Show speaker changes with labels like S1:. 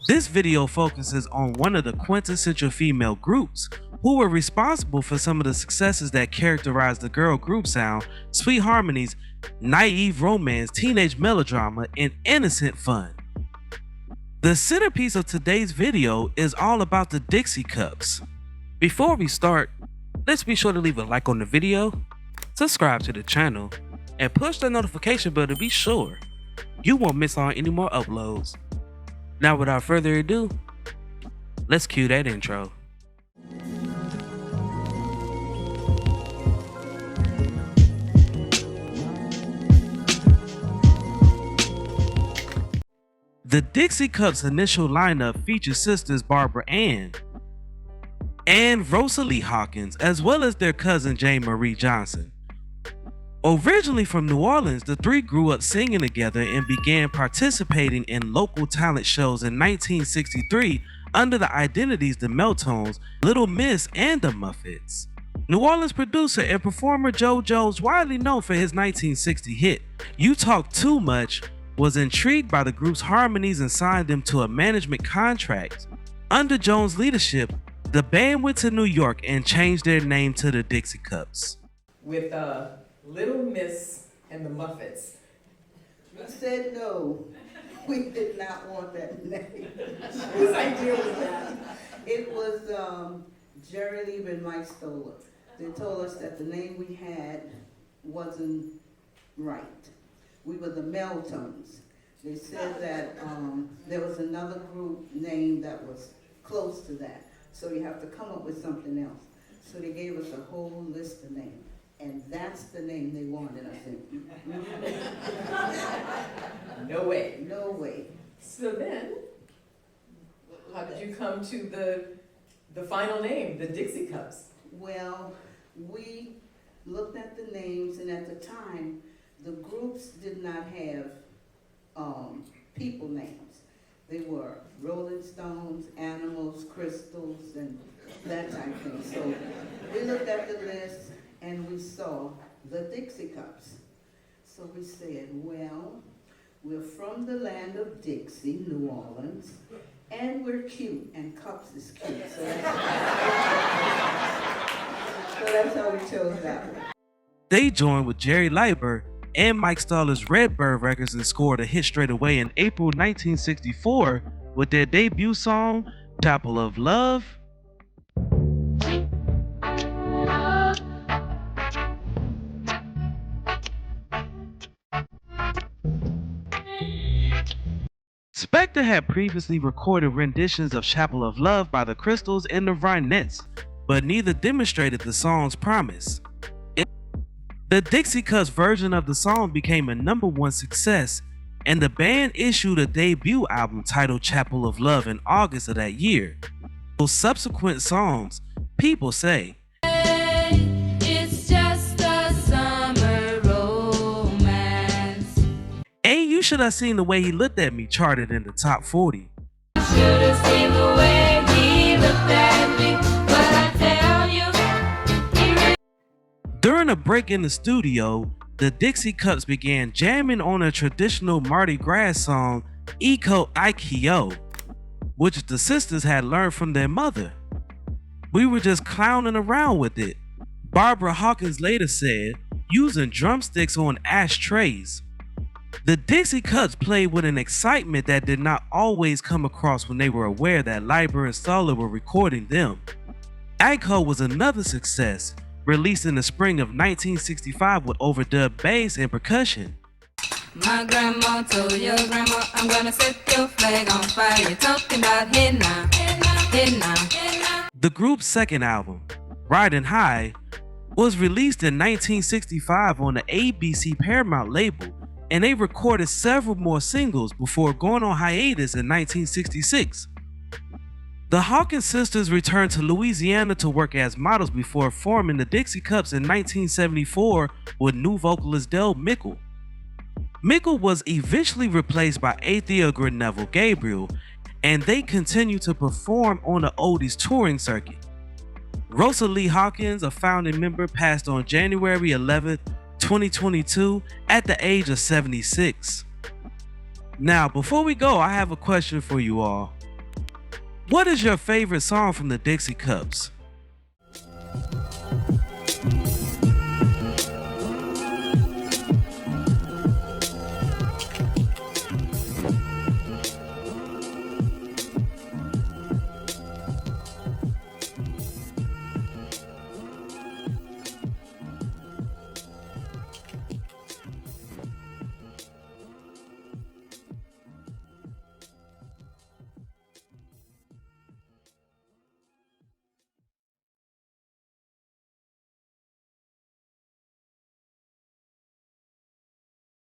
S1: This video focuses on one of the quintessential female groups who were responsible for some of the successes that characterized the girl group sound, sweet harmonies, naive romance, teenage melodrama, and innocent fun. The centerpiece of today's video is all about the Dixie Cups. Before we start, let's be sure to leave a like on the video, subscribe to the channel, and push the notification bell to be sure you won't miss on any more uploads. Now without further ado, let's cue that intro. The Dixie Cups' initial lineup featured sisters Barbara Ann and Rosalie Hawkins, as well as their cousin Jane Marie Johnson. Originally from New Orleans, the three grew up singing together and began participating in local talent shows in 1963 under the identities the MOTOWN, Little Miss, and the Muffets. New Orleans producer and performer Joe Jones, widely known for his 1960 hit "You Talk Too Much," was intrigued by the group's harmonies and signed them to a management contract. Under Jones' leadership, the band went to New York and changed their name to the Dixie Cups.
S2: With Little Miss and the Muffets.
S3: We said no. We did not want that name.
S2: Whose idea was that?
S3: It was Jerry Lieber and Mike Stoller. They told us that the name we had wasn't right. We were the Meltones. They said that there was another group name that was close to that. So you have to come up with something else. So they gave us a whole list of names. And that's the name they wanted, I think.
S2: No way.
S3: No way.
S2: So then, how did you come to the final name, the Dixie Cups?
S3: Well, we looked at the names, and at the time, the groups did not have people names. They were Rolling Stones, Animals, Crystals, and that type of thing. So we looked at the list, and we saw the Dixie Cups. So we said, well, we're from the land of Dixie, New Orleans, and we're cute, and cups is cute. So that's how we chose that one.
S1: They joined with Jerry Leiber and Mike Stoller's Redbird Records and scored a hit straight away in April 1964 with their debut song, Chapel of Love. Spector had previously recorded renditions of Chapel of Love by the Crystals and the Rhinettes, but neither demonstrated the song's promise. The Dixie Cups version of the song became a #1 success, and the band issued a debut album titled Chapel of Love in August of that year. Those subsequent songs, People Say,
S4: It's just a summer romance,
S1: and You Should Have Seen the Way He Looked at Me charted in the top 40.
S4: you should have seen the way he looked at me, but I tell you, he really
S1: During a break in the studio, the Dixie Cups began jamming on a traditional Mardi Gras song, Iko Iko, which the sisters had learned from their mother. We were just clowning around with it, Barbara Hawkins later said, using drumsticks on ashtrays. The Dixie Cups played with an excitement that did not always come across when they were aware that Leiber and Stoller were recording them. Iko was another success, released in the spring of 1965 with overdub bass and percussion.
S4: My grandma told your grandma, I'm gonna set your flag on fire. You're talking about hey now, hey now.
S1: The group's second album, Riding High, was released in 1965 on the ABC Paramount label, and they recorded several more singles before going on hiatus in 1966. The Hawkins sisters returned to Louisiana to work as models before forming the Dixie Cups in 1974 with new vocalist Del Mickle. Mickle was eventually replaced by Athea Neville Gabriel, and they continued to perform on the oldies touring circuit. Rosalie Hawkins, a founding member, passed on January 11, 2022 at the age of 76. Now, before we go, I have a question for you all. What is your favorite song from the Dixie Cups?